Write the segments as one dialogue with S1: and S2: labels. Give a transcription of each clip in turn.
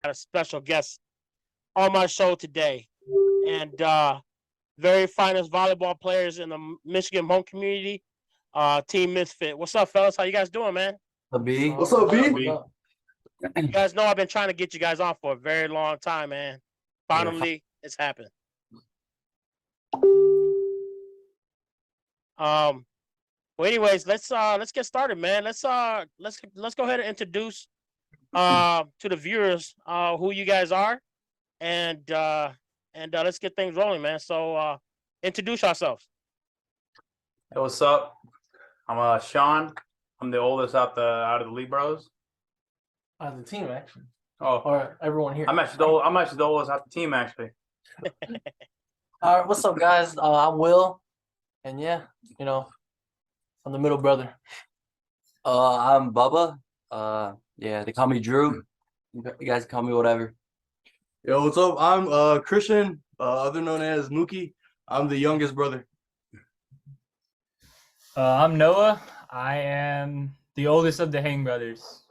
S1: got a special guest on my show today, and very finest volleyball players in the Michigan home community, Team Misfit. What's up, fellas? How you guys doing, man?
S2: A B.
S3: What's up, B?
S1: You guys know I've been trying to get you guys on for a very long time, man. Finally, it's happened. Well, anyways, let's get started, man. Let's go ahead and introduce to the viewers who you guys are, and let's get things rolling, man. So introduce yourselves.
S3: Hey, what's up? I'm Sean. I'm the oldest out of the Lee Bros.
S4: The team, actually.
S3: Oh,
S4: Or everyone here.
S3: I'm actually the oldest out the team, actually.
S4: All right, what's up, guys? I'm Will, and yeah, I'm the middle brother.
S2: I'm Bubba. Yeah, they call me Drew. You guys can call me whatever.
S5: Yo, what's up? I'm Christian, other known as Mookie. I'm the youngest brother.
S6: I'm Noah. I am the oldest of the Hang brothers.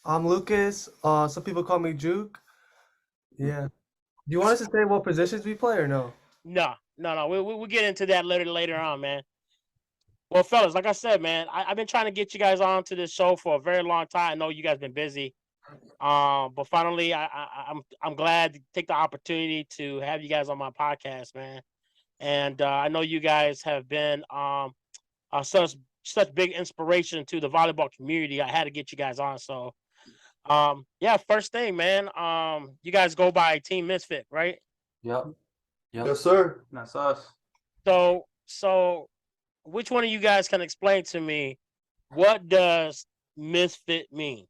S7: I'm Lucas. Some people call me Juke. Yeah. Do you want us to say what positions we play or no?
S1: No. We'll get into that later on, man. Well, fellas, like I said, man, I've been trying to get you guys on to this show for a very long time. I know you guys been busy, but finally, I'm glad to take the opportunity to have you guys on my podcast, man. And I know you guys have been such big inspiration to the volleyball community. I had to get you guys on. So, yeah, first thing, man. You guys go by Team Misfit, right?
S2: Yep.
S5: Yes, sir.
S3: That's us.
S1: So, which one of you guys can explain to me what does Misfit mean?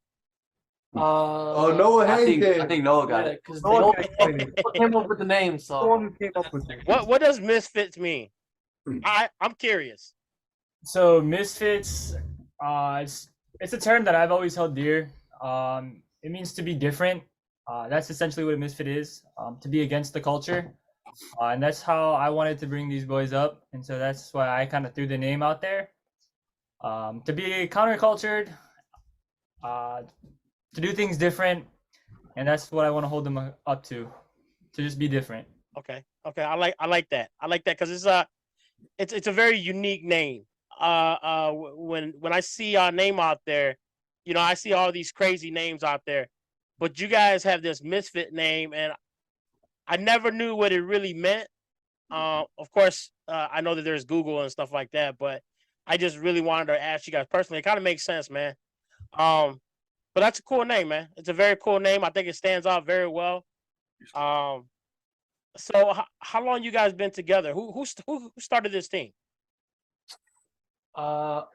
S5: Noah
S2: I
S5: Hayden.
S2: think Noah got it.
S4: Because
S7: No one can explain it.
S4: they came up with the name,
S7: The one
S4: so
S7: who came up with it.
S1: What does Misfits mean? I'm curious.
S6: So Misfits, it's a term that I've always held dear. It means to be different. That's essentially what a misfit is. To be against the culture, and that's how I wanted to bring these boys up. And so that's why I kind of threw the name out there. To be countercultured, to do things different, and that's what I want to hold them up to just be different.
S1: Okay. I like that. I like that because it's a very unique name. When I see our name out there, I see all these crazy names out there, but you guys have this Misfit name, and I never knew what it really meant. Of course, I know that there's Google and stuff like that, but I just really wanted to ask you guys personally. It kind of makes sense, man. But that's a cool name, man. It's a very cool name. I think it stands out very well. So how long you guys been together? Who started this team?
S4: all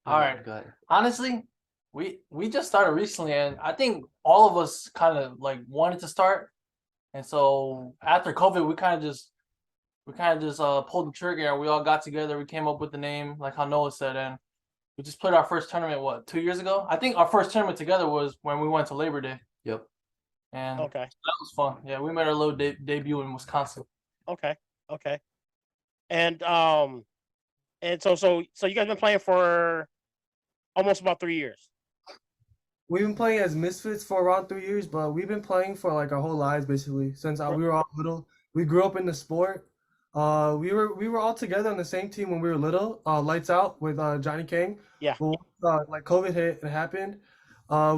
S4: right.
S2: Go ahead.
S4: Honestly, we just started recently, and I think all of us kind of like wanted to start. And so after COVID, we kind of just pulled the trigger, and we all got together. We came up with the name, like how Noah said, and we just played our first tournament 2 years ago. I think our first tournament together was when we went to Labor Day,
S2: Yep.
S4: and
S1: Okay.
S4: that was fun. Yeah, we made our little debut in Wisconsin.
S1: Okay. And so you guys been playing for almost about 3 years.
S7: We've been playing as Misfits for around 3 years, but we've been playing for like our whole lives basically since we were all little. We grew up in the sport. We were all together on the same team when we were little. Lights out with Johnny King.
S1: Yeah.
S7: But once, like COVID hit and happened,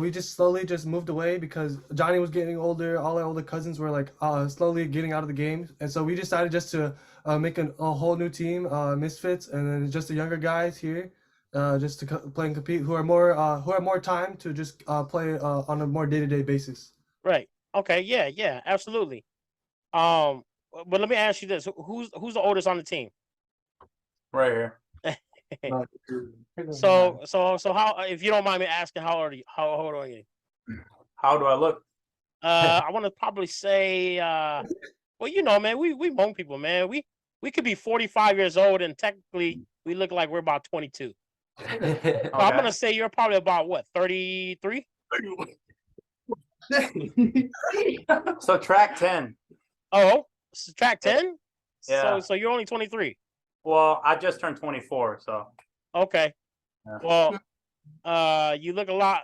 S7: we just slowly just moved away because Johnny was getting older. All our older cousins were like slowly getting out of the game, and so we decided just to make a whole new team, Misfits, and then just the younger guys here, just to play and compete, who have more time to just play on a more day-to-day basis.
S1: Right. Okay. Yeah. Absolutely. But let me ask you this: who's the oldest on the team?
S3: Right here.
S1: So how, if you don't mind me asking, how old are you?
S3: How do I look?
S1: I want to probably say, well, man, we young people, man. We could be 45 years old, and technically we look like we're about 22. So I'm gonna say you're probably about what, 33?
S3: So track 10.
S1: Oh, track 10.
S3: Yeah.
S1: So you're only 23.
S3: Well, I just turned 24, so.
S1: Okay.
S3: Yeah.
S1: Well, you look a lot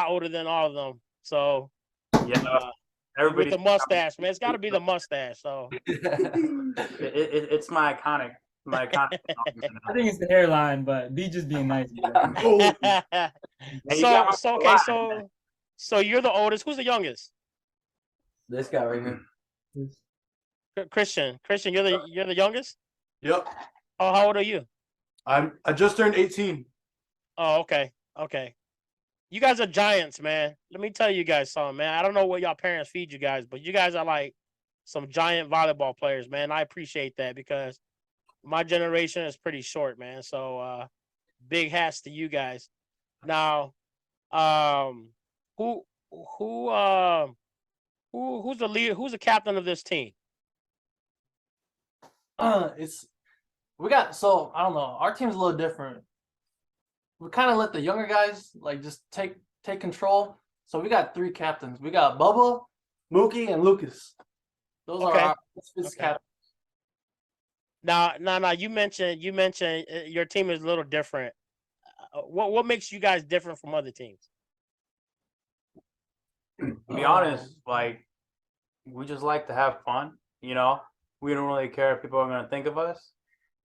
S1: older than all of them. So
S3: Yeah,
S1: with
S3: everybody.
S1: the mustache, man. It's got to be the mustache. So
S3: It's my iconic. My iconic.
S6: I think it's the hairline, but B just being nice. Man.
S5: Oh,
S3: you got
S1: so
S3: my
S1: okay,
S3: line.
S1: so you're the oldest. Who's the youngest?
S2: This guy right here.
S1: Christian. Christian, you're the youngest.
S5: yep.
S1: Oh, how old are you?
S5: I just turned 18.
S1: Oh, okay, okay. You guys are giants, man. Let me tell you guys something, man. I don't know what y'all parents feed you guys, but you guys are like some giant volleyball players, man. I appreciate that because my generation is pretty short, man. So big hats to you guys. Now, um, who who who's the leader? Who's the captain of this team?
S4: It's we got so I don't know. Our team's a little different. We kind of let the younger guys like just take control. So we got 3 captains. We got Bubba, Mookie, and Lucas. Those
S1: Okay.
S4: are our Misfits
S1: Okay.
S4: captains.
S1: Now, you mentioned your team is a little different. What makes you guys different from other teams?
S3: To be honest, like we just like to have fun. You know, we don't really care if people are going to think of us.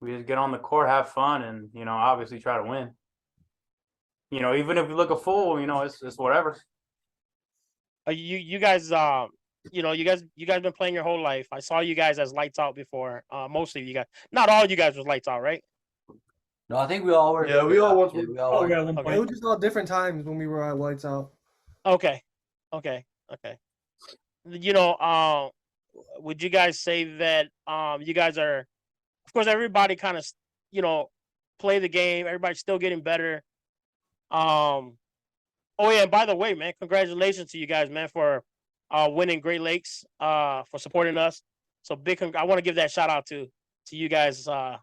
S3: We just get on the court, have fun, and obviously try to win. Even if we look a fool, it's whatever.
S1: You guys you guys been playing your whole life. I saw you guys as lights out before. Most of you guys, not all you guys was lights out, right?
S2: No, I think we all were.
S5: Yeah, we all once.
S2: Yeah, we all
S6: Oh,
S2: were.
S6: yeah, at one
S1: Okay.
S7: It was
S6: point.
S7: just all different times when we were at lights out.
S1: Okay. Would you guys say that you guys are, of course, everybody kind of play the game. Everybody's still getting better. Oh yeah, and by the way, man, congratulations to you guys, man, for winning Great Lakes, for supporting us. So I want to give that shout out to you guys on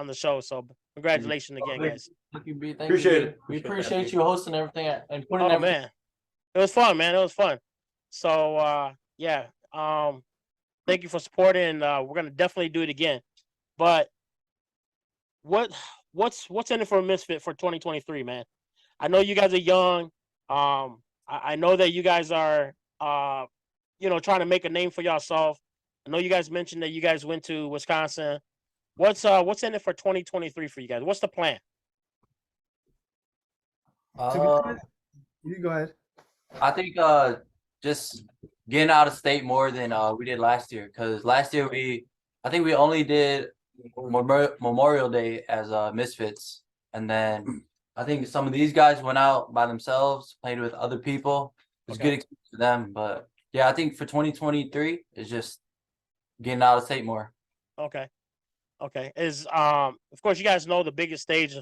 S1: the show. So congratulations again, guys.
S4: Thank you, B. Thank
S5: Appreciate
S4: you.
S5: it.
S4: We
S3: Appreciate
S4: appreciate you hosting everything and putting
S1: Oh
S4: everything.
S1: man, it was fun, man. It was fun. So yeah, thank you for supporting. We're gonna definitely do it again. But what's in it for Misfit for 2023, man? I know you guys are young. I know that you guys are trying to make a name for yourself. I know you guys mentioned that you guys went to Wisconsin. What's in it for 2023 for you guys? What's the plan?
S7: To be honest, you go ahead.
S2: I think just getting out of state more than we did last year. Because last year I think we only did Memorial Day as Misfits, and then I think some of these guys went out by themselves, played with other people. It was a good experience for them. But yeah, I think for 2023 is just getting out of state more.
S1: Okay. Is of course you guys know the biggest stage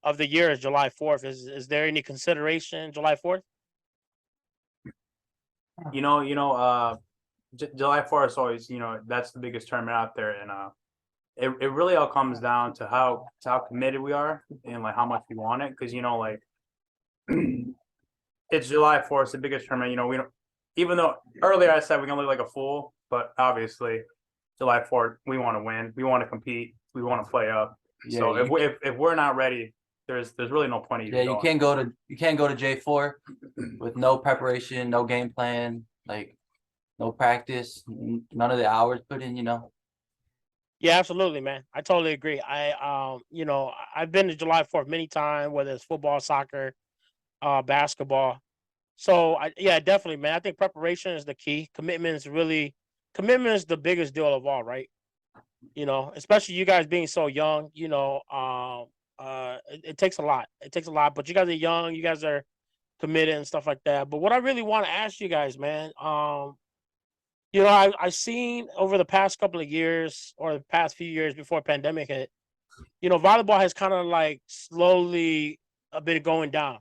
S1: of the year is July 4th. Is there any consideration July 4th?
S3: July 4th is always, that's the biggest tournament out there, and it really all comes down to how committed we are and like how much we want it, because like it's July 4th, it's the biggest tournament. We don't, even though earlier I said we're gonna look like a fool, but obviously July 4th we want to win, we want to compete, we want to play up.
S2: Yeah,
S3: So if we're not ready, there's really no point in
S2: Yeah,
S3: even
S2: you
S3: going.
S2: can't go to J4 with no preparation, no game plan, like no practice, none of the hours put in.
S1: Yeah, absolutely, man. I totally agree. I've been to July 4th many times, whether it's football, soccer, basketball. So yeah, definitely, man. I think preparation is the key. Commitment is the biggest deal of all, right? Especially you guys being so young. It takes a lot. It takes a lot. But you guys are young. You guys are committed and stuff like that. But what I really want to ask you guys, man, I've seen over the past couple of years or the past few years before pandemic hit, volleyball has kind of like slowly been going down.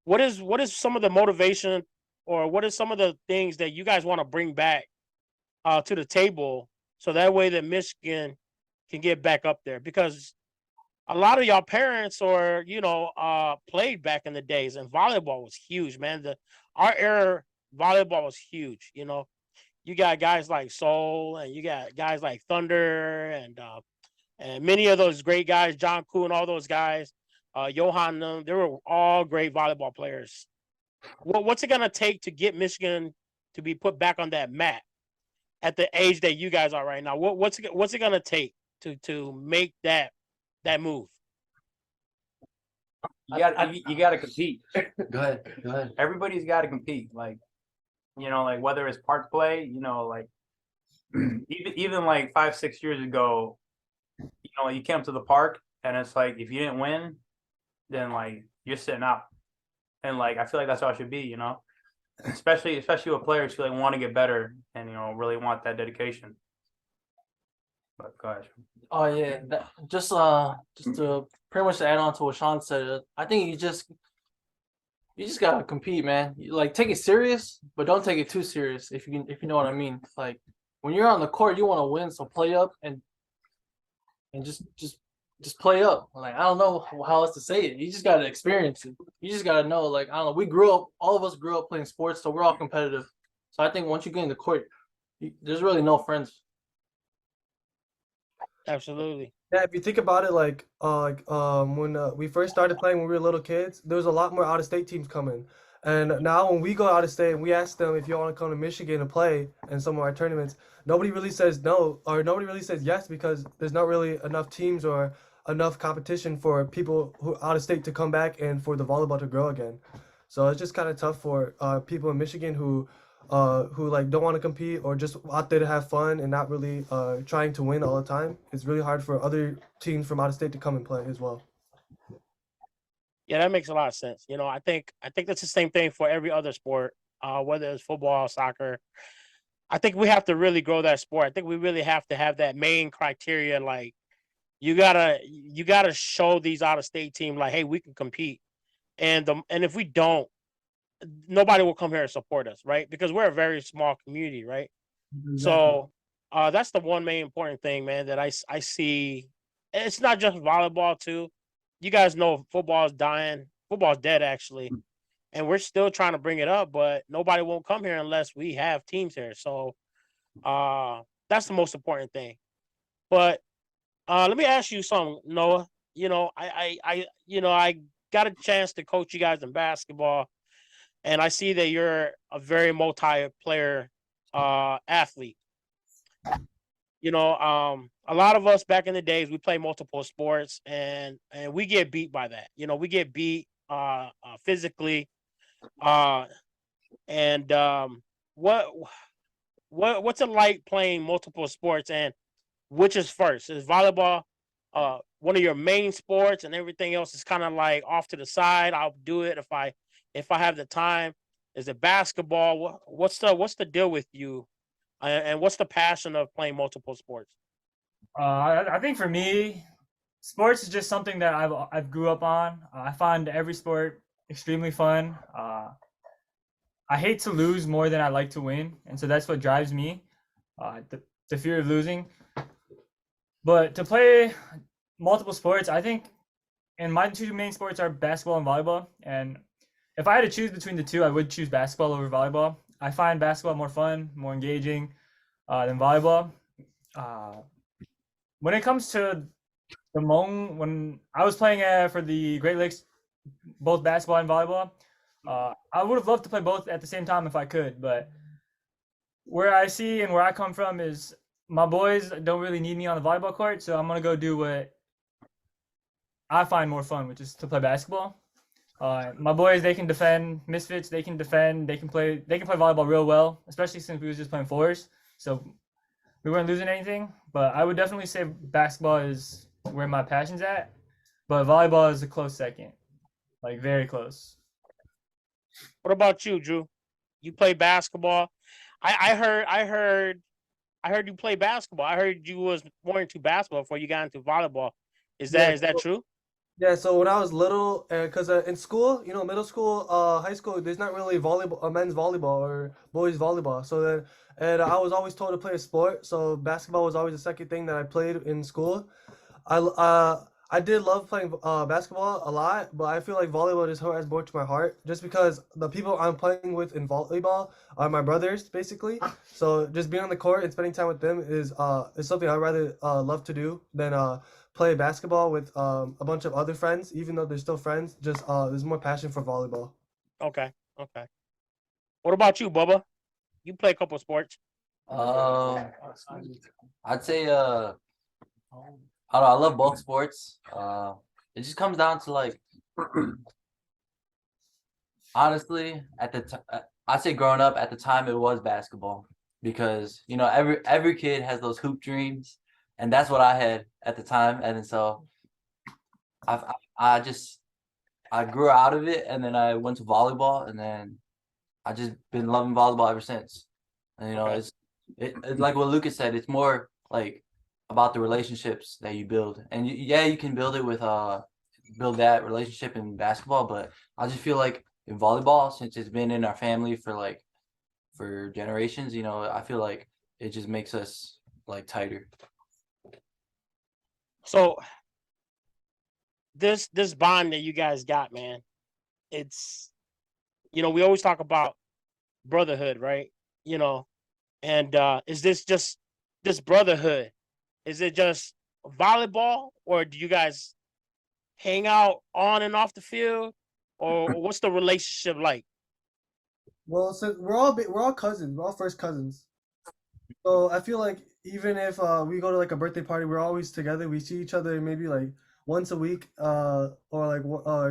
S1: What is some of the motivation, or what is some of the things that you guys want to bring back to the table so that way that Michigan can get back up there? Because a lot of y'all parents played back in the days, and volleyball was huge, man. Our era volleyball was huge. You got guys like Soul, and you got guys like Thunder, and many of those great guys, John Koo and all those guys, Johan, they were all great volleyball players. What's it gonna take to get Michigan to be put back on that mat at the age that you guys are right now? What's it gonna take to make that move?
S3: You got to compete.
S2: Go ahead. Go ahead.
S3: Everybody's got to compete. Like, like whether it's park play, like even like 5-6 years ago, you came to the park and it's like if you didn't win, then like you're sitting out. And like I feel like that's how it should be, especially with players who like want to get better and really want that dedication. But go ahead.
S4: Oh yeah, just to pretty much add on to what Sean said, I think you just gotta compete, man. Like take it serious, but don't take it too serious. If you know what I mean. Like when you're on the court, you want to win, so play up and just play up. Like I don't know how else to say it. You just gotta experience it. You just gotta know. Like I don't know. All of us grew up playing sports, so we're all competitive. So I think once you get in the court, there's really no friends.
S1: Absolutely.
S7: Yeah, if you think about it, when we first started playing when we were little kids, there was a lot more out-of-state teams coming. And now when we go out of state and we ask them if you want to come to Michigan and play in some of our tournaments, nobody really says no or nobody really says yes because there's not really enough teams or enough competition for people who out of state to come back and for the volleyball to grow again. So it's just kind of tough for people in Michigan who like don't want to compete or just out there to have fun and not really trying to win all the time. It's really hard for other teams from out of state to come and play as well.
S1: Yeah, that makes a lot of sense. I think that's the same thing for every other sport, whether it's football, soccer. I think we have to really grow that sport. I think we really have to have that main criteria. Like you gotta show these out of state teams like, hey, we can compete. And if we don't, nobody will come here and support us, right? Because we're a very small community, right?
S7: Exactly.
S1: So that's the one main important thing, man, that I see. It's not just volleyball too. You guys know football's dying. Football's dead, actually. And we're still trying to bring it up, but nobody won't come here unless we have teams here. So that's the most important thing. But let me ask you something, Noah. I got a chance to coach you guys in basketball, and I see that you're a very multi-player athlete. A lot of us back in the days, we play multiple sports and we get beat by that. We get beat physically. And what's it like playing multiple sports, and which is first? Is volleyball one of your main sports and everything else is kind of like off to the side? I'll do it if I have the time. Is it basketball? What's the deal with you? And what's the passion of playing multiple sports?
S6: I think for me, sports is just something that I've grew up on. I find every sport extremely fun. I hate to lose more than I like to win, and so that's what drives me. The fear of losing. But to play multiple sports, I think, and my two main sports are basketball and volleyball. And if I had to choose between the two, I would choose basketball over volleyball. I find basketball more fun, more engaging than volleyball. When it comes to the Hmong, when I was playing for the Great Lakes, both basketball and volleyball, I would have loved to play both at the same time if I could. But where I see and where I come from is my boys don't really need me on the volleyball court, so I'm going to go do what I find more fun, which is to play basketball. My boys, they can defend. Misfits, they can defend. They can play volleyball real well, especially since we was just playing fours. So we weren't losing anything. But I would definitely say basketball is where my passion's at. But volleyball is a close second, like very close.
S1: What about you, Drew? You play basketball. I heard you play basketball. I heard you was more into basketball before you got into volleyball. Is that true?
S7: Yeah, so when I was little, because in school, middle school, high school, there's not really volleyball, men's volleyball or boys volleyball. So then, and I was always told to play a sport. So basketball was always the second thing that I played in school. I did love playing basketball a lot, but I feel like volleyball just has more to my heart, just because the people I'm playing with in volleyball are my brothers, basically. So just being on the court and spending time with them is something I'd rather love to do than play basketball with a bunch of other friends, even though they're still friends. Just there's more passion for volleyball.
S1: Okay. What about you, Bubba? You play a couple of sports.
S2: I'd say I don't know, I love both sports. It just comes down to like honestly I'd say growing up at the time it was basketball because you know every kid has those hoop dreams and that's what I had at the time and so I just I grew out of it and then I went to volleyball and then I just been loving volleyball ever since. And you know,
S1: Okay.
S2: it's like what Lucas said. It's more like about the relationships that you build, and yeah, you can build it with build that relationship in basketball. But I just feel like in volleyball, since it's been in our family for like for generations, you know, I feel like it just makes us like tighter.
S1: So this bond that you guys got, man, it's we always talk about brotherhood, right? You know, and is this just this brotherhood? Is it just volleyball, or do you guys hang out on and off the field, or what's the relationship like?
S7: Well, so we're all cousins. We're all first cousins. So I feel like even if we go to like a birthday party, we're always together. We see each other maybe like once a week, or like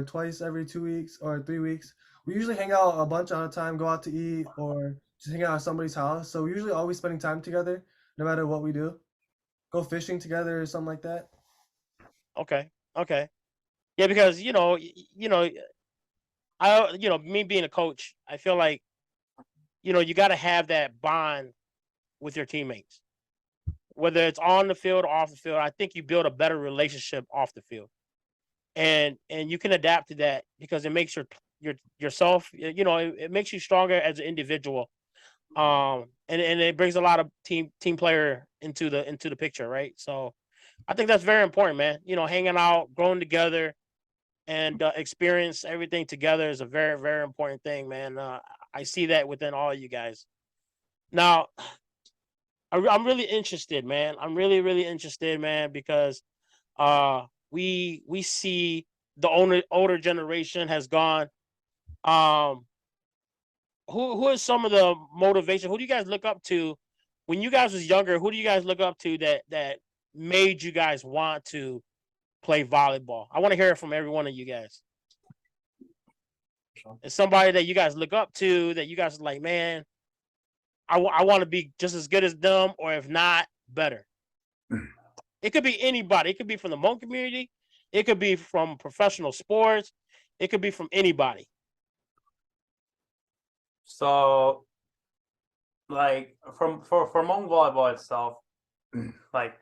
S7: twice every 2 weeks or 3 weeks. We usually hang out a bunch at a time, go out to eat, or just hang out at somebody's house. So we're usually always spending time together, no matter what we do. Go fishing together or something like that.
S1: Okay, okay, yeah, because me being a coach, I feel like you got to have that bond with your teammates, whether it's on the field or off the field. I think you build a better relationship off the field, and you can adapt to that because it makes yourself, it makes you stronger as an individual. And it brings a lot of team player into the picture, right? So I think that's very important, man. Hanging out, growing together, and experience everything together is a very, very important thing, man. I see that within all you guys. Now, I'm really interested, man. I'm really, really interested, man, because we see the older generation has gone. Um, who is some of the motivation? Who do you guys look up to when you guys was younger? Who do you guys look up to that made you guys want to play volleyball? I want to hear it from every one of you guys. It's somebody that you guys look up to that you guys are like, man, I want to be just as good as them, or if not, better. It could be anybody. It could be from the Hmong community. It could be from professional sports. It could be from anybody.
S3: So, like for Hmong volleyball itself, like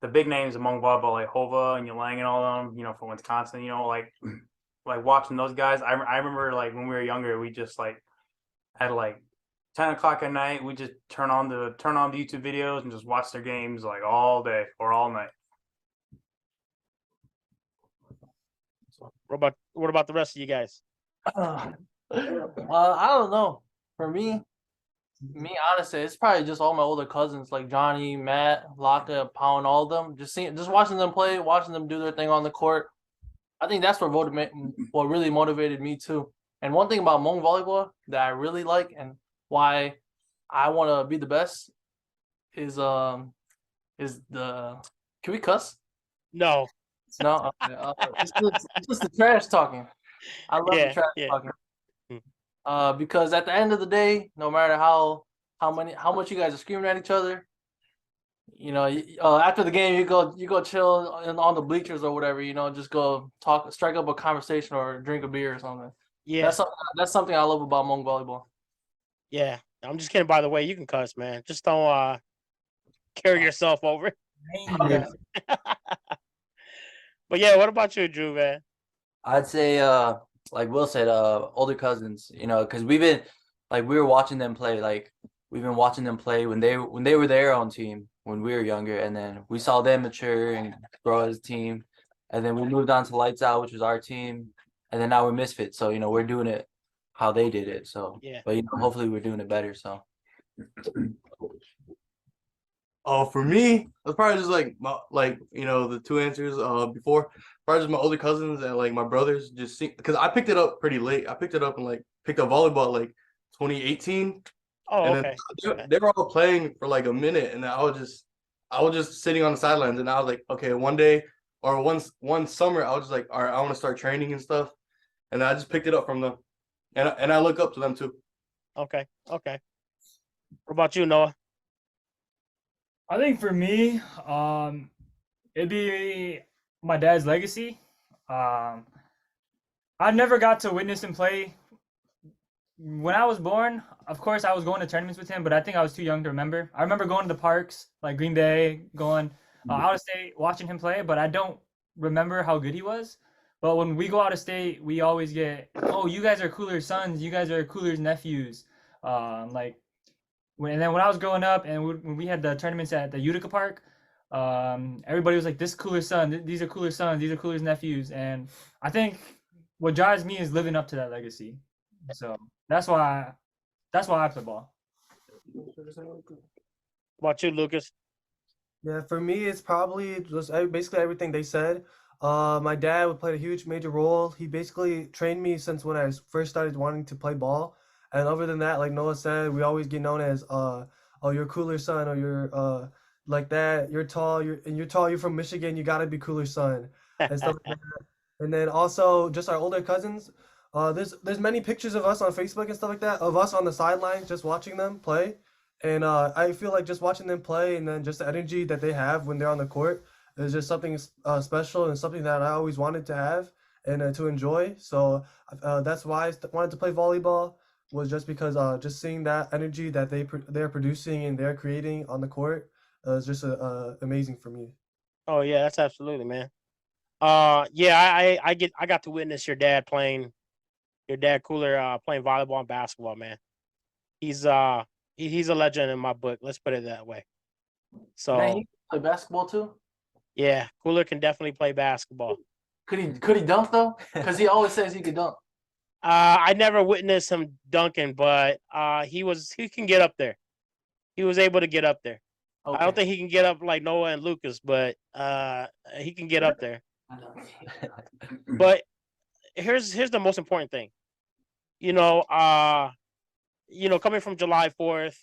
S3: the big names among volleyball, like Hova and Yalang and all of them, from Wisconsin, like watching those guys. I remember like when we were younger, we just like at like 10 o'clock at night, we just turn on the YouTube videos and just watch their games like all day or all night.
S1: What about the rest of you guys?
S4: I don't know. For me honestly, it's probably just all my older cousins like Johnny, Matt, Laka, Pau, and all of them. Just watching them play, watching them do their thing on the court. I think that's what really motivated me too. And one thing about Hmong volleyball that I really like and why I want to be the best is can we cuss?
S1: No.
S4: No, it's just the trash talking. I love the trash talking. Because at the end of the day, no matter how much you guys are screaming at each other, after the game you go chill on the bleachers or whatever, just go talk, strike up a conversation or drink a beer or something.
S1: Yeah.
S4: That's something I love about Hmong volleyball.
S1: Yeah. I'm just kidding, by the way. You can cuss, man. Just don't carry yourself over. But yeah, what about you, Drew, man?
S2: I'd say like Will said, older cousins, because we were watching them play, like we've been watching them play when they were their own team when we were younger, and then we saw them mature and grow as a team, and then we moved on to Lights Out, which was our team, and then now we're Misfits, so we're doing it how they did it. So
S1: yeah,
S2: but hopefully we're doing it better. So
S5: For me, it's probably just like the two answers before. Probably just my older cousins and like my brothers. Just because I picked it up pretty late. I picked it up and picked up volleyball 2018.
S1: Oh,
S5: And
S1: okay.
S5: then they were all playing for like a minute, and I was just sitting on the sidelines, and I was like, okay, one day or one summer, I was just like, all right, I want to start training and stuff, and I just picked it up from them, and I look up to them too.
S1: Okay. Okay. What about you, Noah?
S6: I think for me, it'd be my dad's legacy. I never got to witness him play when I was born. Of course, I was going to tournaments with him, but I think I was too young to remember. I remember going to the parks like Green Bay, going out of state, watching him play, but I don't remember how good he was. But when we go out of state, we always get, oh, you guys are Cooler's sons, you guys are Cooler's nephews. Like, and then when I was growing up, and when we had the tournaments at the Utica Park, everybody was like, "This Cooler's son, these are Cooler's sons, these are Cooler's nephews," and I think what drives me is living up to that legacy. So that's why I play ball.
S1: What about you, Lucas?
S7: Yeah, for me, it's probably just basically everything they said. My dad would play a huge major role. He basically trained me since when I first started wanting to play ball. And other than that, like Noah said, we always get known as oh, you're Cooler son, or you're like that. You're tall. You're tall. You're from Michigan. You gotta be Cooler son, and stuff like that. And then also just our older cousins. There's many pictures of us on Facebook and stuff like that, of us on the sidelines just watching them play. And I feel like just watching them play, and then just the energy that they have when they're on the court is just something special, and something that I always wanted to have and to enjoy. So that's why wanted to play volleyball, was just because just seeing that energy that they're producing and they're creating on the court is just amazing for me.
S1: Oh yeah, that's absolutely, man. Yeah, I got to witness your dad Cooler playing volleyball and basketball, man. He's he's a legend in my book. Let's put it that way.
S4: Man,
S1: So
S4: he play basketball too.
S1: yeah, Cooler can definitely play basketball.
S4: Could he dunk though? Because he always says he could dunk.
S1: I never witnessed him dunking, but he can get up there. He was able to get up there. I don't
S4: Okay.
S1: think he can get up like Noah and Lucas, but he can get up there. But here's the most important thing. You know, coming from July 4th,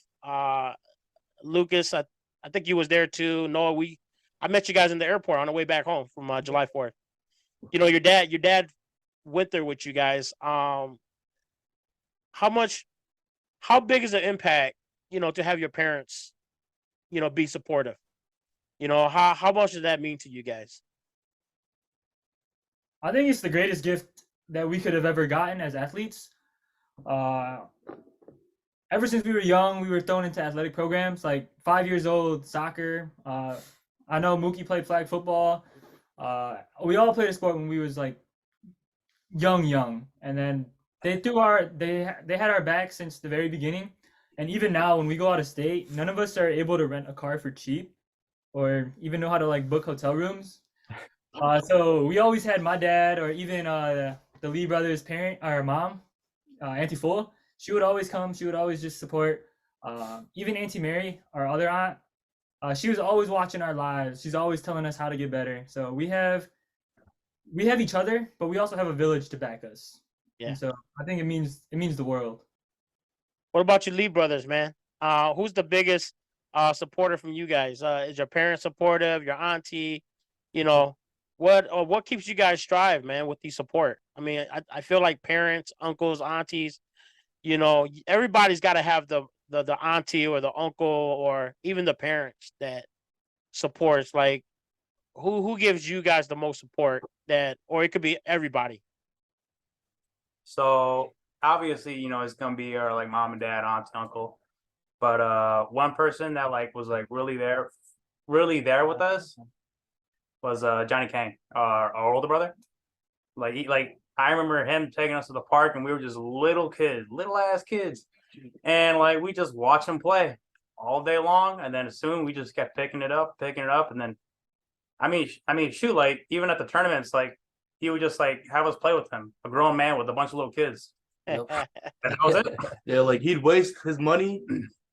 S1: Lucas, I think you was there too. Noah, I met you guys in the airport on the way back home from July 4th. You know, your dad went there with you guys. How big is the impact, to have your parents, be supportive? How much does that mean to you guys?
S6: I think it's the greatest gift that we could have ever gotten as athletes. Ever since we were young, we were thrown into athletic programs, like 5 years old, soccer. I know Mookie played flag football. We all played a sport when we was like young, and then they had our back since the very beginning. And even now, when we go out of state, none of us are able to rent a car for cheap, or even know how to like book hotel rooms. So we always had my dad, or even the Lee brothers' parent, our mom, Auntie Full. She would always come. She would always just support. Even Auntie Mary, our other aunt, she was always watching our lives. She's always telling us how to get better. So we have each other, but we also have a village to back us.
S1: Yeah.
S6: And so I think it means the world.
S1: What about your Lee brothers, man? Who's the biggest supporter from you guys? Is your parents supportive? Your auntie? What keeps you guys strive, man, with the support? I mean, I feel like parents, uncles, aunties, everybody's got to have the auntie or the uncle or even the parents that supports. Like, who gives you guys the most support? Or it could be everybody.
S3: So obviously, it's gonna be our like mom and dad, aunt, uncle. But one person that like was like really there with us was Johnny Kang, our older brother. Like I remember him taking us to the park, and we were just little ass kids, and like we just watched him play all day long, and then soon we just kept picking it up, and then I mean, shoot, like even at the tournaments, like he would just like have us play with him, a grown man with a bunch of little kids.
S2: Yep.
S3: And that was it.
S5: Yeah, like he'd waste his money,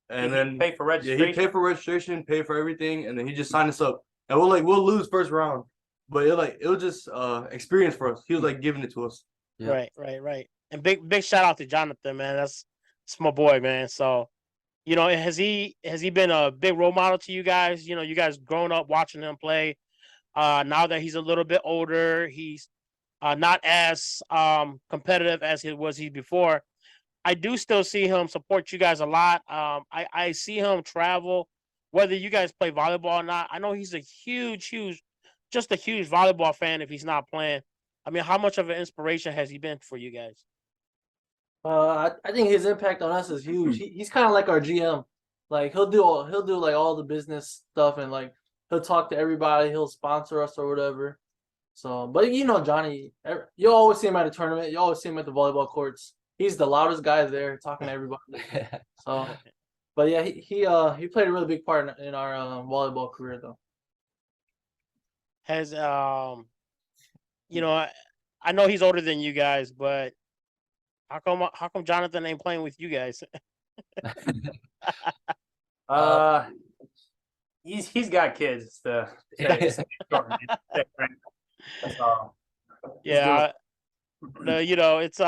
S5: and then
S3: pay for
S5: yeah,
S3: registration.
S5: he'd pay for registration, pay for everything, and then he just signed us up. And we'll lose first round, but it was just experience for us. He was like giving it to us.
S2: Yep.
S1: Right. And big shout out to Jonathan, man. That's my boy, man. So has he been a big role model to you guys? You guys grown up watching him play. Now that he's a little bit older, he's not as competitive as he before. I do still see him support you guys a lot. I see him travel, whether you guys play volleyball or not. I know he's a just a huge volleyball fan if he's not playing. I mean, how much of an inspiration has he been for you guys?
S4: I think his impact on us is huge. He's kind of like our GM. Like he'll do like all the business stuff and like he'll talk to everybody. He'll sponsor us or whatever. So, but Johnny, you always see him at a tournament. You always see him at the volleyball courts. He's the loudest guy there, talking to everybody. So, but yeah, he played a really big part in our volleyball career though.
S1: Has I know he's older than you guys, but how come Jonathan ain't playing with you guys?
S3: He's got kids to say short, man. That's all.
S1: Yeah, it's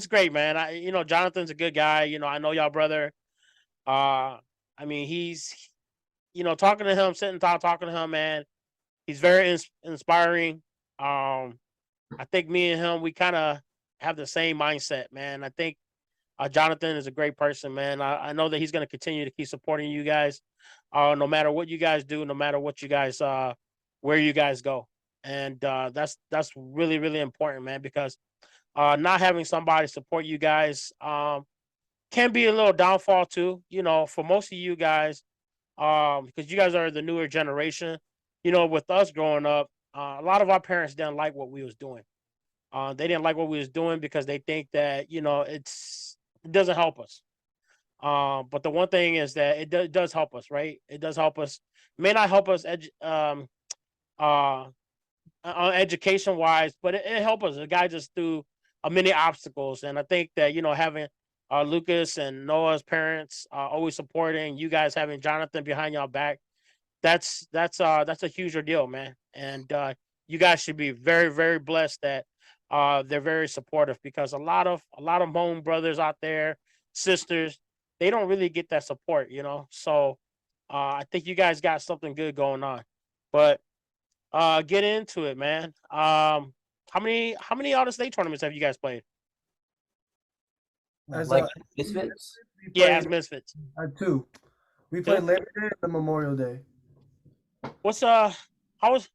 S1: great, man. Jonathan's a good guy. I know y'all brother. I mean, he's talking to him, sitting talking to him, man. He's very inspiring. I think me and him, we kind of have the same mindset, man. I think Jonathan is a great person, man. I know that he's going to continue to keep supporting you guys, no matter what you guys do, no matter what you guys, where you guys go, and that's really really important, man. Because not having somebody support you guys can be a little downfall too. For most of you guys, because you guys are the newer generation. With us growing up, a lot of our parents didn't like what we was doing. They didn't like what we was doing because they think that it doesn't help us. But the one thing is that it does help us, right? It does help us. It may not help us education wise, but it helped us. The guy just through many obstacles, and I think that having Lucas and Noah's parents always supporting you guys, having Jonathan behind y'all back, that's a huge deal, man. And you guys should be very very blessed that they're very supportive, because a lot of home brothers out there, sisters, they don't really get that support, So I think you guys got something good going on. But get into it, man. How many out of state tournaments have you guys played?
S7: As
S2: Like Misfits?
S7: we
S1: Yeah,
S7: played
S1: as Misfits.
S7: two. We played Labor Day and Memorial Day.
S1: What's what's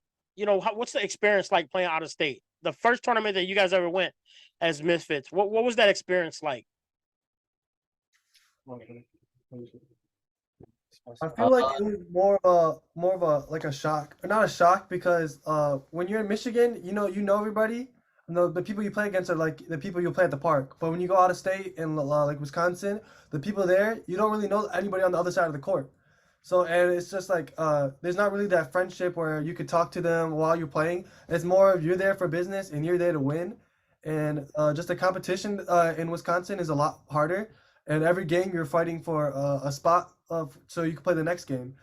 S1: the experience like playing out of state? The first tournament that you guys ever went as Misfits. What was that experience like?
S7: I feel like it was more of a like a shock, or not a shock, because when you're in Michigan, you know everybody. The people you play against are like the people you play at the park. But when you go out of state in like Wisconsin, the people there, you don't really know anybody on the other side of the court. So, and it's just like there's not really that friendship where you could talk to them while you're playing. It's more of you're there for business and you're there to win. And just the competition in Wisconsin is a lot harder. And every game you're fighting for a spot so you can play the next game.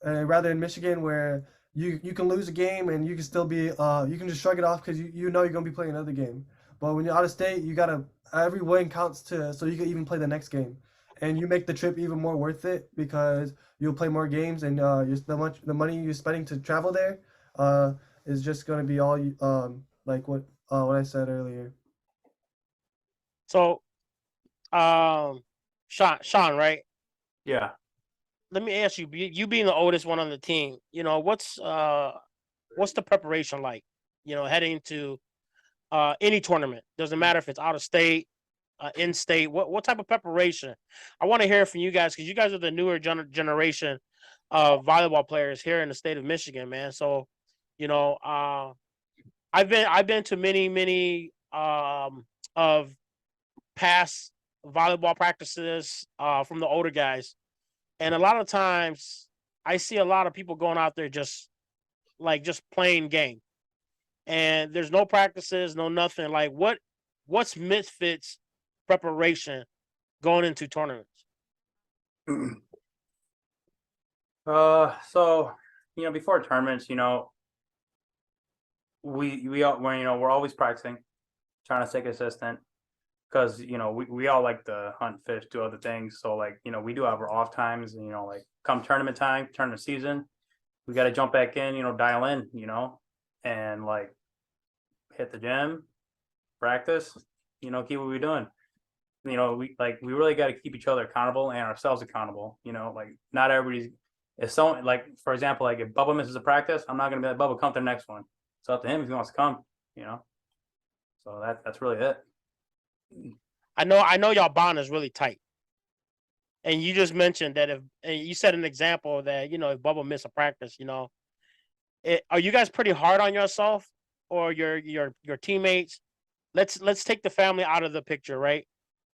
S7: Rather in Michigan where you can lose a game and you can still be you can just shrug it off because you know you're gonna be playing another game. But when you're out of state, you gotta every win counts so you can even play the next game, and you make the trip even more worth it because you'll play more games, and the money you're spending to travel there is just gonna be all like what I said earlier.
S1: So, Sean, right?
S3: Yeah.
S1: Let me ask you. You being the oldest one on the team, what's the preparation like? Heading to any tournament. Doesn't matter if it's out of state, in state. What type of preparation? I want to hear from you guys, because you guys are the newer generation of volleyball players here in the state of Michigan, man. So, I've been to many of past volleyball practices from the older guys, and a lot of times I see a lot of people going out there just playing game, and there's no practices, no nothing. Like what's Misfits preparation going into tournaments?
S3: So before tournaments, we're always practicing, trying to stay consistent. because we all like to hunt, fish, do other things. So like we do have our off times, and like come tournament time, tournament season, we got to jump back in, dial in, and like hit the gym, practice, keep what we're doing. We really got to keep each other accountable and ourselves accountable. Like not everybody's. If someone, like for example, like if Bubba misses a practice, I'm not gonna be like, Bubba, come to the next one. It's up to him if he wants to come. So that's really it.
S1: I know y'all bond is really tight. And you just mentioned that and you said an example that, if Bubba miss a practice, are you guys pretty hard on yourself or your teammates? Let's take the family out of the picture, right?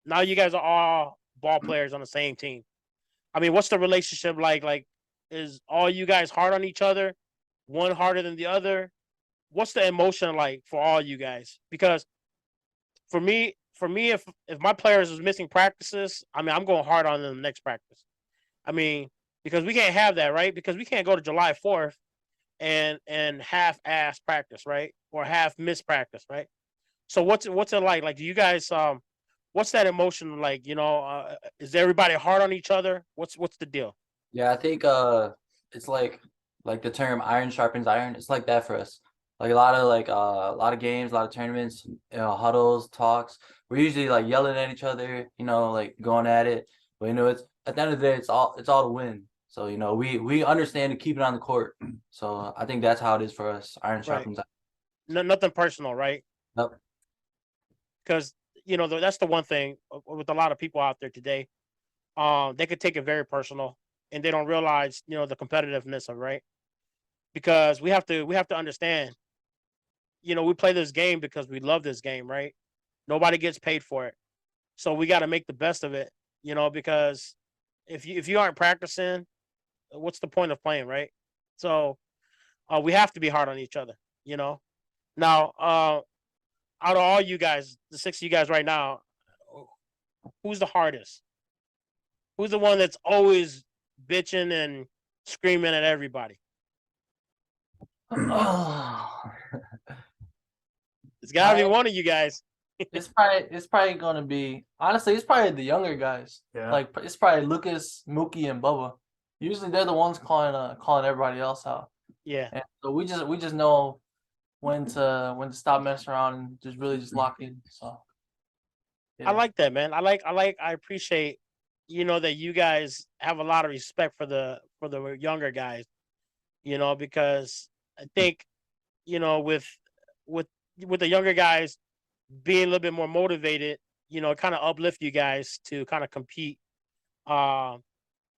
S1: Now you guys are all ball players on the same team. I mean, what's the relationship like? Like, is all you guys hard on each other? One harder than the other? What's the emotion like for all you guys? Because for me, if my players is missing practices, I mean, I'm going hard on them next practice. I mean, because we can't have that, right? Because we can't go to July 4th and half-ass practice, right? Or half miss practice, right? So what's it like? Like, do you guys what's that emotion like? Is everybody hard on each other? What's the deal?
S2: Yeah, I think it's like the term iron sharpens iron. It's like that for us. Like a lot of games, a lot of tournaments, huddles, talks. We're usually like yelling at each other, like going at it. But it's at the end of the day, it's all to win. So we understand to keep it on the court. So I think that's how it is for us. Iron sharpens iron.
S1: No, nothing personal, right?
S2: Nope.
S1: Because that's the one thing with a lot of people out there today. They could take it very personal, and they don't realize the competitiveness of right. Because we have to understand. We play this game because we love this game, right? Nobody gets paid for it, so we got to make the best of it. Because if you aren't practicing, what's the point of playing, right? So we have to be hard on each other. Now, out of all you guys, the 6 of you guys right now, who's the hardest? Who's the one that's always bitching and screaming at everybody? It's gotta be one of you guys.
S4: It's probably gonna be, honestly, it's probably the younger guys.
S3: Yeah.
S4: Like it's probably Lucas, Mookie, and Bubba. Usually they're the ones calling everybody else out.
S1: Yeah.
S4: And so we just know when to stop messing around and just really just lock in. So yeah.
S1: I like that, man. I appreciate, that you guys have a lot of respect for the younger guys, because I think, with the younger guys being a little bit more motivated, kind of uplift you guys to kind of compete a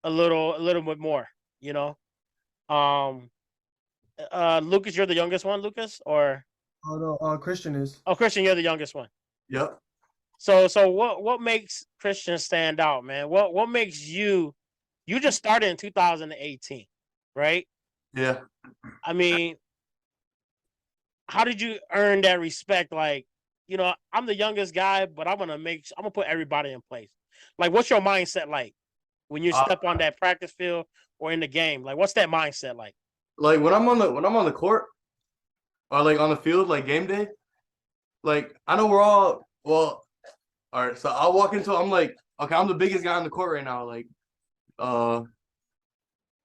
S1: little bit more, Lucas, you're the youngest one, Lucas, or
S7: Oh no, Christian is.
S1: Christian, you're the youngest one.
S5: Yep.
S1: So what makes Christian stand out, man? What makes you just started in 2018, right?
S5: Yeah.
S1: I mean, how did you earn that respect? Like, I'm the youngest guy, but I'm gonna put everybody in place. Like, what's your mindset like when you step on that practice field or in the game? Like, what's that mindset like?
S5: Like when I'm on the court or like on the field, like game day, like I know we're all all right. So I'll walk into, I'm like, okay, I'm the biggest guy on the court right now. Like, I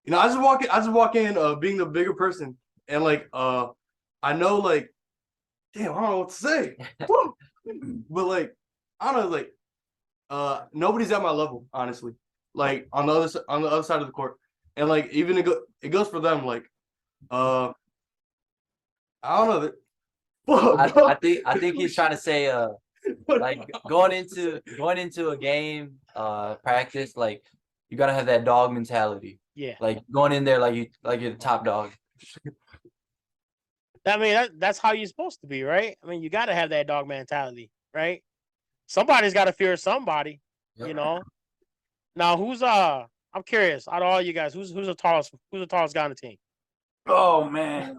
S5: just walk in, being the bigger person, and like, I know, like, damn, I don't know what to say, but like, I don't know, like, nobody's at my level, honestly. Like on the other side of the court, and like even it goes for them. Like, I don't know.
S2: I think he's trying to say like going into a game practice, like you gotta have that dog mentality.
S1: Yeah.
S2: Like going in there like you're the top dog.
S1: I mean, that's how you're supposed to be, right? I mean, you got to have that dog mentality, right? Somebody's got to fear somebody,
S2: Yep.
S1: Now, I'm curious, out of all you guys, who's the tallest guy on the team?
S3: Oh man.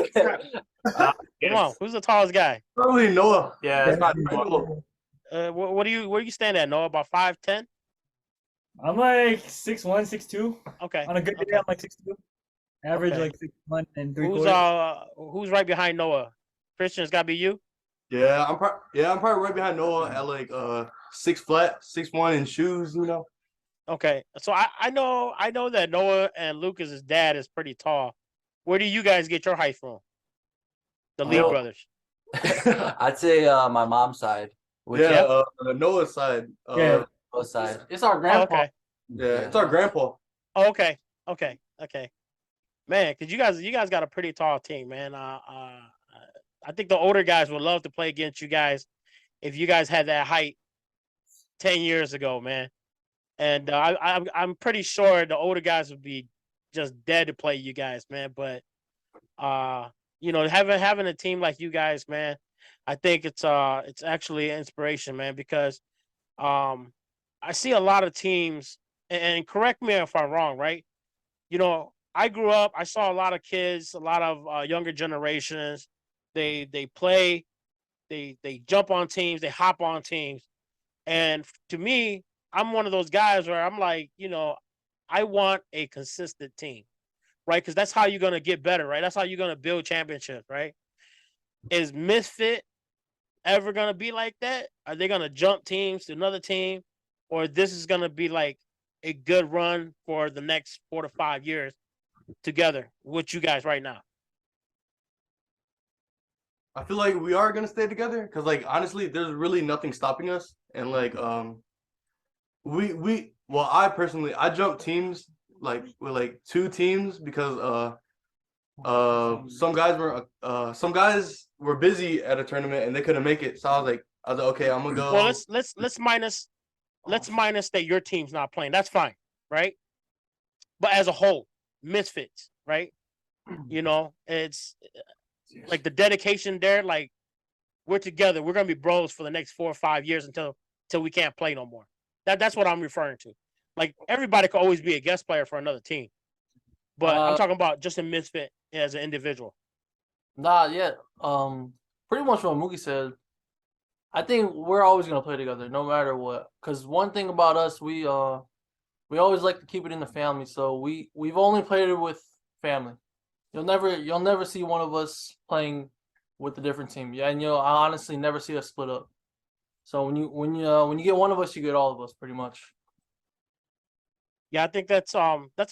S1: Come on, who's the tallest guy?
S5: Probably Noah.
S3: Yeah, it's not cool.
S1: Where do you stand at, Noah? About 5'10"?
S6: I'm like 6'1", 6'2".
S1: Okay.
S6: On a good day,
S1: Okay.
S6: I'm like 6'2". Average
S1: Okay.
S6: like 6'1" and 3/4.
S1: Who's right behind Noah? Christian, it's got to be you?
S5: I'm probably right behind Noah at like 6', 6'1" in shoes. You know.
S1: Okay, so I know that Noah and Lucas's dad is pretty tall. Where do you guys get your height from? The Lee
S2: Uh,
S1: brothers.
S2: I'd say my mom's side, which
S5: Yeah,
S1: Yeah.
S5: Noah's side.
S6: Yeah.
S2: both side.
S4: It's our
S1: Oh,
S4: grandpa.
S1: okay.
S5: Yeah, it's our grandpa.
S1: Oh, okay. Okay. Man, because you guys got a pretty tall team, man. I think the older guys would love to play against you guys if you guys had that height 10 years ago, man. And I'm pretty sure the older guys would be just dead to play you guys, man. But having a team like you guys, man, I think it's actually an inspiration, man, because I see a lot of teams, and correct me if I'm wrong, right? I grew up, I saw a lot of kids, a lot of younger generations. They play, they jump on teams, they hop on teams, and to me, I'm one of those guys where I'm like, I want a consistent team, right? Because that's how you're gonna get better, right? That's how you're gonna build championships, right? Is Misfit ever gonna be like that? Are they gonna jump teams to another team, or this is gonna be like a good run for the next 4 to 5 years together with you guys right now?
S5: I feel like we are gonna stay together because, like, honestly, there's really nothing stopping us, and like, well, I personally, I jumped teams like with like 2 teams because some guys were busy at a tournament and they couldn't make it, so I was like, okay, I'm gonna
S1: Well,
S5: go.
S1: let's minus that your team's not playing. That's fine, right? But as a whole, Misfits, right? It's like the dedication there. Like, we're together. We're gonna be bros for the next 4 or 5 years until we can't play no more. That's what I'm referring to. Like, everybody could always be a guest player for another team, but I'm talking about just a Misfit as an individual.
S4: Yeah. Pretty much what Mookie said. I think we're always gonna play together, no matter what. Cause one thing about us, we always like to keep it in the family. So we've only played it with family. You'll never see one of us playing with a different team. Yeah, and you'll honestly never see us split up. So when you get one of us, you get all of us, pretty much.
S1: Yeah, I think that's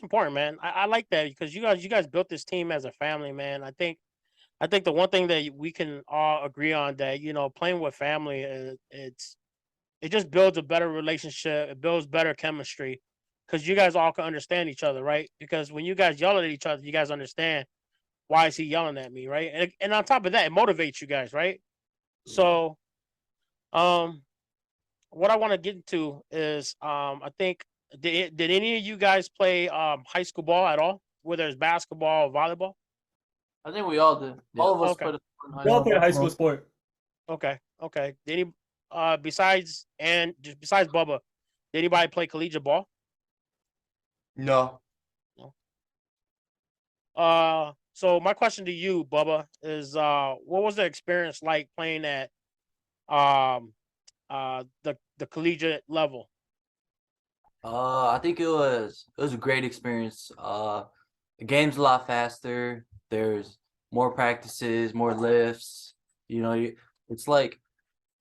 S1: important, man. I like that because you guys built this team as a family, man. I think the one thing that we can all agree on, that playing with family, it just builds a better relationship. It builds better chemistry because you guys all can understand each other, right? Because when you guys yell at each other, you guys understand, why is he yelling at me, right? And on top of that, it motivates you guys, right? So, what I want to get into is, I think, did any of you guys play high school ball at all, whether it's basketball or volleyball?
S4: I think we all did.
S2: Yeah.
S4: All of us
S1: Okay.
S4: played a sport in high
S6: We all
S4: school.
S6: play a high school sport.
S1: Okay. Did any besides Bubba, did anybody play collegiate ball?
S5: No.
S1: So my question to you, Bubba, is what was the experience like playing at the collegiate level?
S2: I think it was a great experience. The game's a lot faster. There's more practices, more lifts. It's like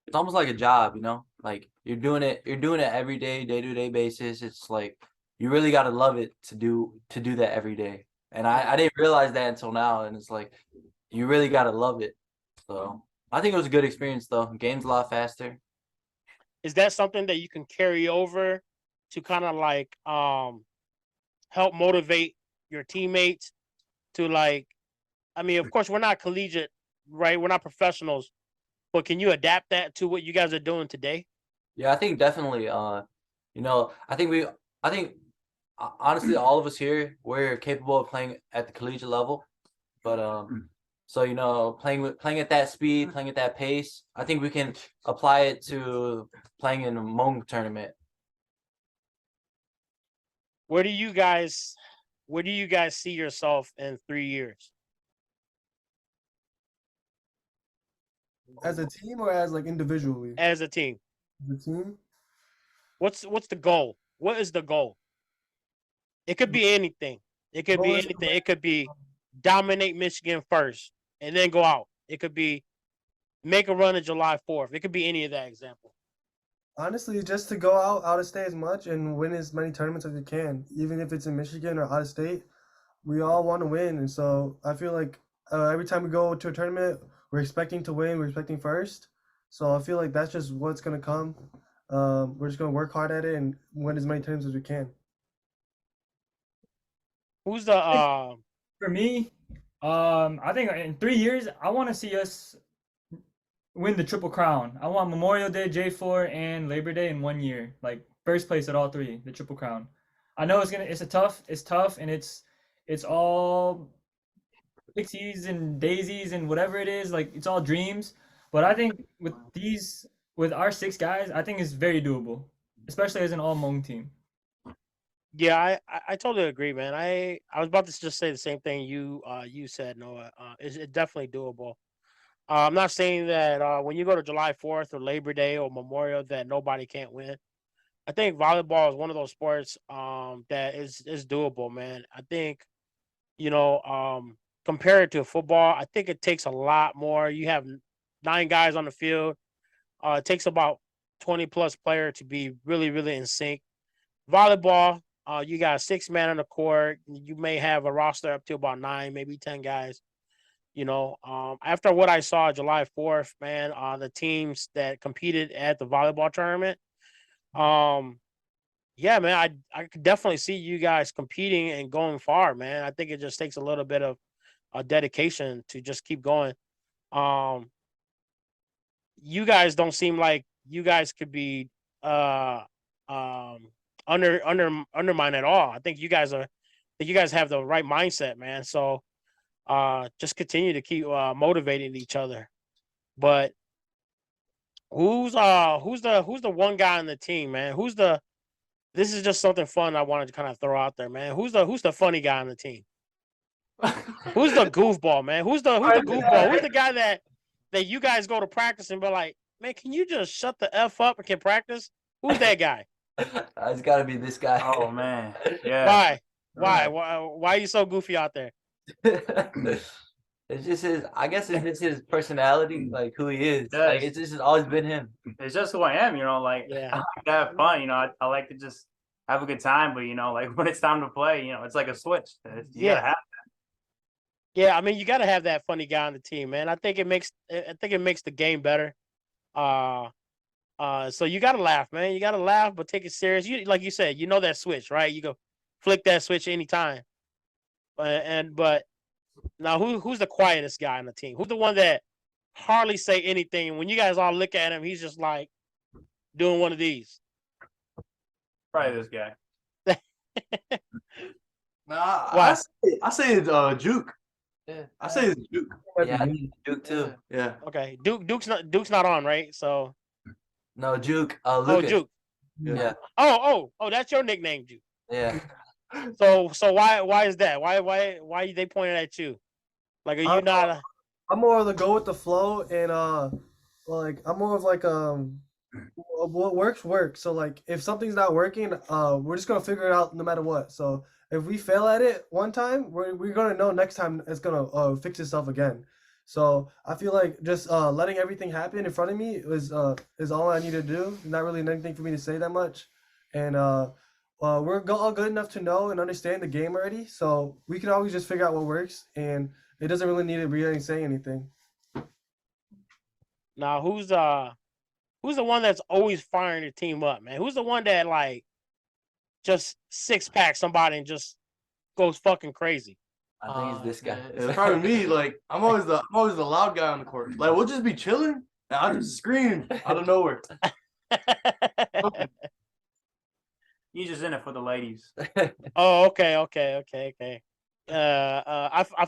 S2: it's almost like a job. Like you're doing it every day to day basis. It's like you really got to love it to do that every day. And I didn't realize that until now. And it's like you really got to love it. So I think it was a good experience though. Game's a lot faster.
S1: Is that something that you can carry over to kind of like help motivate your teammates to, like, I mean, of course we're not collegiate, right? We're not professionals, but can you adapt that to what you guys are doing today?
S2: Yeah, I think definitely. I think honestly, all of us here, we're capable of playing at the collegiate level. But so playing at that speed, playing at that pace, I think we can apply it to playing in a Hmong tournament.
S1: Where do you guys see yourself in 3 years?
S7: As a team or as like individually?
S1: As a team?
S7: The team.
S1: What's the goal? What is the goal? It could be anything. It could be dominate Michigan first and then go out. It could be, make a run to July 4th? It could be any of that example.
S7: Honestly, just to go out of state as much and win as many tournaments as you can, even if it's in Michigan or out of state. We all want to win, and so I feel like every time we go to a tournament, we're expecting to win. We're expecting first. So I feel like that's just what's gonna come. We're just gonna work hard at it and win as many times as we can.
S1: Who's the
S6: For me, I think in 3 years, I want to see us win the Triple Crown. I want Memorial Day, J4, and Labor Day in 1 year, like first place at all three, the Triple Crown. I know it's tough, and it's all pixies and daisies and whatever it is, like it's all dreams. But I think with our 6 guys, I think it's very doable, especially as an all Hmong team.
S1: Yeah, I totally agree, man. I was about to just say the same thing you said, Noah. It's definitely doable. I'm not saying that when you go to July 4th or Labor Day or Memorial that nobody can't win. I think volleyball is one of those sports that is doable, man. I think compared to football, I think it takes a lot more. You have 9 guys on the field. It takes about 20 plus player to be really really in sync. Volleyball, you got 6 men on the court. You may have a roster up to about 9, maybe 10 guys. After what I saw July 4th, man, the teams that competed at the volleyball tournament, yeah, man, I could definitely see you guys competing and going far, man. I think it just takes a little bit of dedication to just keep going. Um, you guys don't seem like you guys could be um undermined at all. I think you guys have the right mindset, man. So just continue to keep motivating each other. But who's the one guy on the team, man? This is just something fun I wanted to kind of throw out there, man. Who's the funny guy on the team? Who's the goofball, man? Who's the goofball? Who's the guy that you guys go to practice and be like, man, can you just shut the F up and can practice? Who's that guy?
S2: It's got to be this guy.
S3: Oh man, yeah.
S1: Why? Why are you so goofy out there?
S2: It's just his. I guess it's just his personality, like who he is.
S3: Yes.
S2: Like it's just always been him.
S3: It's just who I am, Like
S1: Yeah.
S3: I like to have fun, I like to just have a good time, but like when it's time to play, it's like a switch. You gotta have.
S1: Yeah, I mean, you got to have that funny guy on the team, man. I think it makes the game better. So you got to laugh, man. You got to laugh, but take it serious. You like you said, that switch, right? You go flick that switch anytime. But now who's the quietest guy on the team? Who's the one that hardly say anything? And when you guys all look at him, he's just like doing one of these.
S3: Probably this guy.
S5: Nah,
S1: What?
S5: I say it's Juke.
S2: Yeah.
S5: I say it's Juke.
S2: Yeah, Juke too.
S5: Yeah.
S1: Okay, Duke's not on, right? So
S2: No, Juke.
S1: oh,
S2: Lucas.
S1: Juke.
S2: Yeah.
S1: Oh, that's your nickname, Juke.
S2: Yeah.
S1: So why is that? Why they pointed at you? Like, are you not?
S7: I'm more of the go with the flow, and like I'm more of like what works. So like if something's not working, we're just gonna figure it out no matter what. So if we fail at it one time, we're gonna know next time it's gonna fix itself again. So I feel like just letting everything happen in front of me is all I need to do. Not really anything for me to say that much, and we're all good enough to know and understand the game already. So we can always just figure out what works, and it doesn't really need to really say anything.
S1: Now who's the one that's always firing the team up, man? Who's the one that like just six-pack somebody and just goes fucking crazy?
S2: I think it's this guy.
S5: It's probably me. Like I'm always the loud guy on the court. Like we'll just be chilling and I'll just scream out of nowhere.
S3: You just in it for the ladies.
S1: Oh, okay. I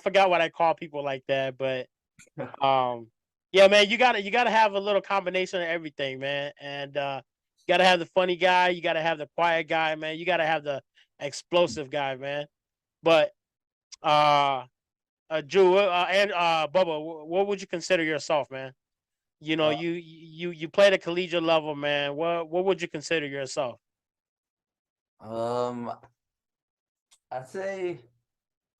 S1: forgot what I call people like that, but yeah, man, you gotta have a little combination of everything, man, and you gotta have the funny guy, you gotta have the quiet guy, man, you gotta have the explosive guy, man. But Drew and Bubba, what would you consider yourself, man? You played at collegiate level, man. What would you consider yourself?
S2: I'd say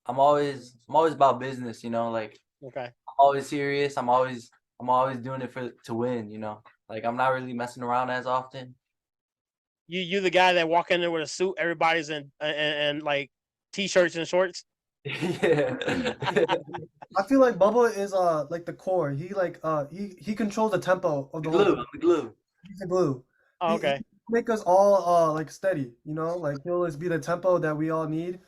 S2: I'm always about business, like
S1: Okay.
S2: I'm always serious. I'm always I'm always doing it to win. Like I'm not really messing around as often.
S1: You the guy that walk in there with a suit, everybody's in and like t-shirts and shorts.
S2: Yeah.
S7: I feel like Bubba is like the core. He controls the tempo of
S2: The
S7: the whole
S2: glue.
S7: thing.
S2: I'm the glue.
S7: He's the glue.
S1: Oh,
S7: He
S1: okay.
S7: make us all like steady, like he'll just be the tempo that we all need,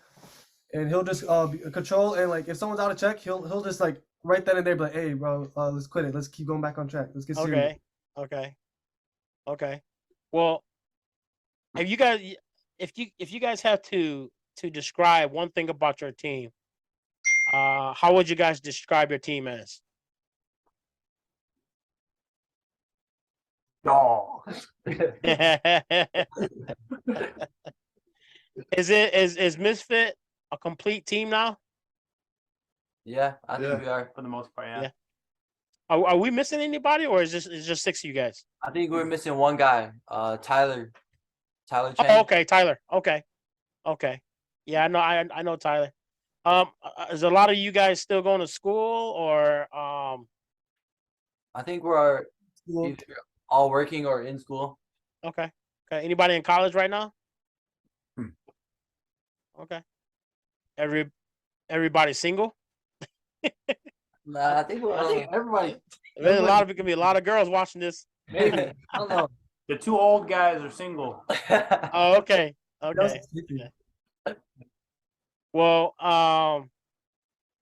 S7: and he'll just control, and like if someone's out of check, he'll just like right then and there be like, hey bro, let's quit it. Let's keep going back on track. Let's get serious.
S1: Okay. Well, have you guys if you guys have to describe one thing about your team, how would you guys describe your team as?
S3: Dog.
S1: Is Misfit a complete team now?
S2: Yeah, I think
S5: Yeah.
S2: we are.
S3: For the most part, yeah.
S1: Yeah. Are we missing anybody, or is just 6 of you guys?
S2: I think we're missing one guy, Tyler
S1: Oh,
S2: Chang.
S1: okay, Tyler. Okay. Yeah, I know Tyler. Is a lot of you guys still going to school, or
S2: I think we're
S7: Cool.
S2: either all working or in school.
S1: okay. Anybody in college right now?
S2: Hmm.
S1: Okay. Everybody single?
S2: Nah, I think
S4: everybody.
S1: There's a lot of it. Could be a lot of girls watching this.
S4: Maybe I don't know.
S3: The 2 old guys are single.
S1: Oh, okay.
S7: That was
S1: Okay.
S7: sleepy.
S1: Well,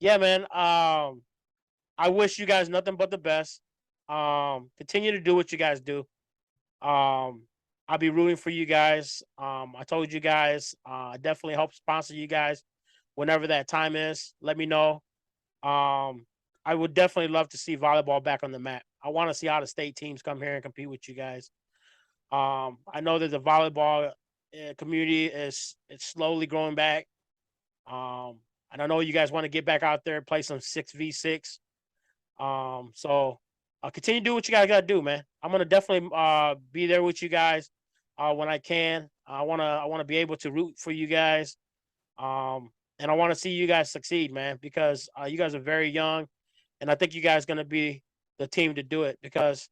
S1: yeah, man. I wish you guys nothing but the best. Continue to do what you guys do. I'll be rooting for you guys. I told you guys, definitely help sponsor you guys whenever that time is. Let me know. I would definitely love to see volleyball back on the map. I want to see out of state teams come here and compete with you guys. I know that the volleyball community is slowly growing back. And I know you guys want to get back out there and play some 6v6. So continue to do what you guys got to do, man. I'm gonna definitely be there with you guys when I can. I wanna be able to root for you guys. And I want to see you guys succeed, man, because you guys are very young, and I think you guys gonna be the team to do it because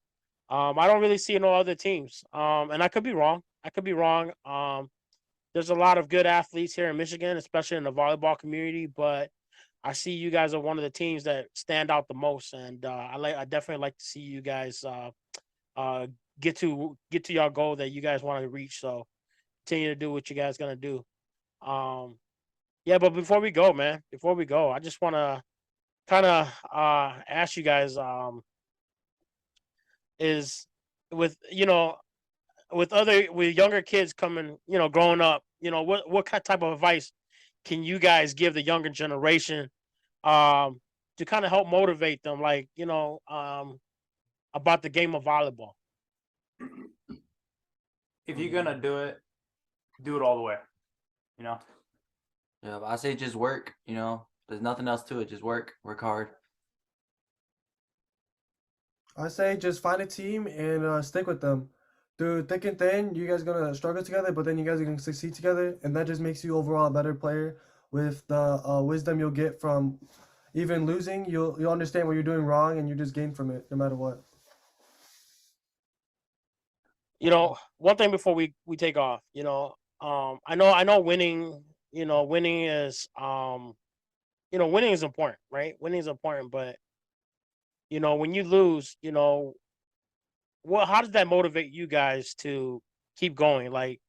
S1: I don't really see no other teams. And I could be wrong. There's a lot of good athletes here in Michigan, especially in the volleyball community, but I see you guys are one of the teams that stand out the most, and I definitely like to see you guys get to your goal that you guys want to reach. So continue to do what you guys gonna do. Yeah, but before we go, I just want to kind of ask you guys is with with younger kids coming, growing up, what type of advice can you guys give the younger generation to kind of help motivate them, like, about the game of volleyball?
S3: If you're gonna do it all the way.
S2: Yeah, but I say just work. There's nothing else to it. Just work hard.
S7: I say just find a team and stick with them. Through thick and thin, you guys gonna struggle together, but then you guys are gonna succeed together, and that just makes you overall a better player. With the wisdom you'll get from even losing, you'll understand what you're doing wrong, and you just gain from it no matter what.
S1: One thing before we take off, I know winning, winning is winning is important, right? Winning is important, but when you lose, how does that motivate you guys to keep going? Like,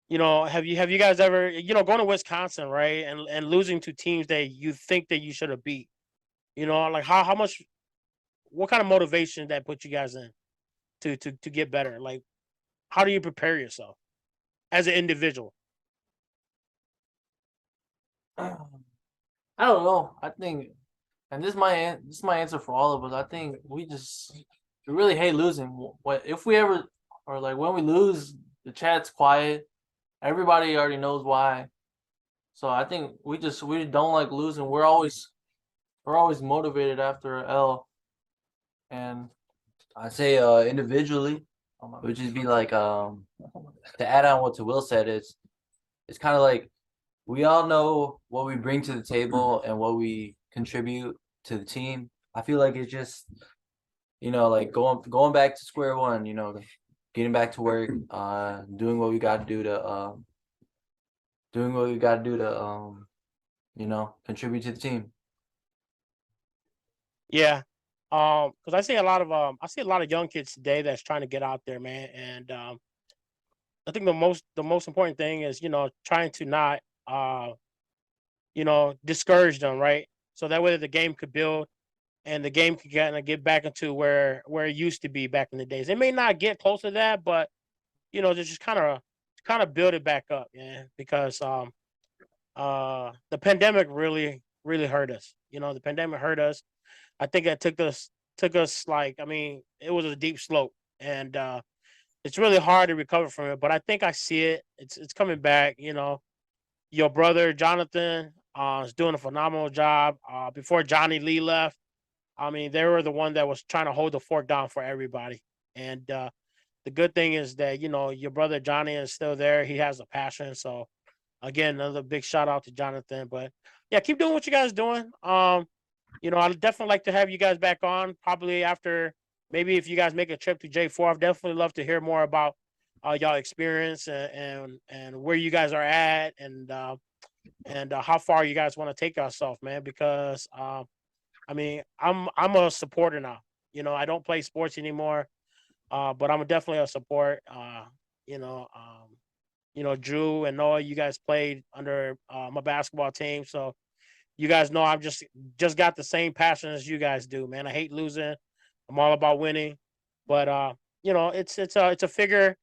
S1: have you guys ever, going to Wisconsin, right, and losing to teams that you think that you should have beat? Like how much, what kind of motivation that put you guys in to get better? Like, how do you prepare yourself as an individual?
S4: I don't know. I think, and this is my answer for all of us. I think we really hate losing. What if we ever, or like when we lose, the chat's quiet. Everybody already knows why. So I think we don't like losing. We're always motivated after a L. And
S2: I say individually, it would just be like to add on what Will said, it's kind of like we all know what we bring to the table and what we contribute to the team. I feel like it's just like going back to square one, getting back to work, doing what we got to do to contribute to the team.
S1: Yeah. Because I see a lot of young kids today that's trying to get out there, man. And I think the most important thing is, trying to not discourage them, right? So that way the game could build and the game could get back into where it used to be back in the days. It may not get close to that, but just kind of build it back up, man. Because the pandemic really hurt us. The pandemic hurt us. I think it took us like, I mean, it was a deep slope, and it's really hard to recover from it. But I think I see it. It's coming back. Your brother Jonathan is doing a phenomenal job. Before Johnny Lee left, I mean, they were the one that was trying to hold the fort down for everybody. And the good thing is that your brother Johnny is still there. He has a passion. So again, another big shout out to Jonathan. But yeah, keep doing what you guys doing. I'd definitely like to have you guys back on, probably after, maybe if you guys make a trip to J4. I'd definitely love to hear more about y'all experience and where you guys are at, and how far you guys want to take yourself, man. Because I mean, I'm a supporter now. I don't play sports anymore, but I'm definitely a support. You know, um, Drew and Noah, you guys played under my basketball team, so you guys know I'm just got the same passion as you guys do, man. I hate losing. I'm all about winning, but it's a figure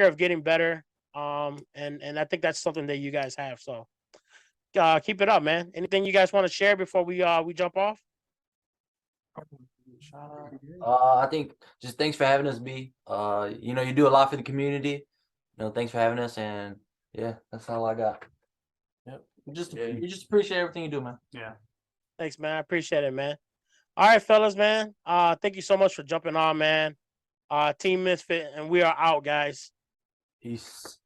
S1: of getting better. And I think that's something that you guys have. So keep it up, man. Anything you guys want to share before we jump off?
S2: I think just thanks for having us, B. You do a lot for the community. Thanks for having us, and yeah, that's all I got.
S4: Yep. We just appreciate everything you do, man.
S3: Yeah.
S1: Thanks, man. I appreciate it, man. All right, fellas, man. Thank you so much for jumping on, man. Team Misfit, and we are out, guys.
S2: Peace.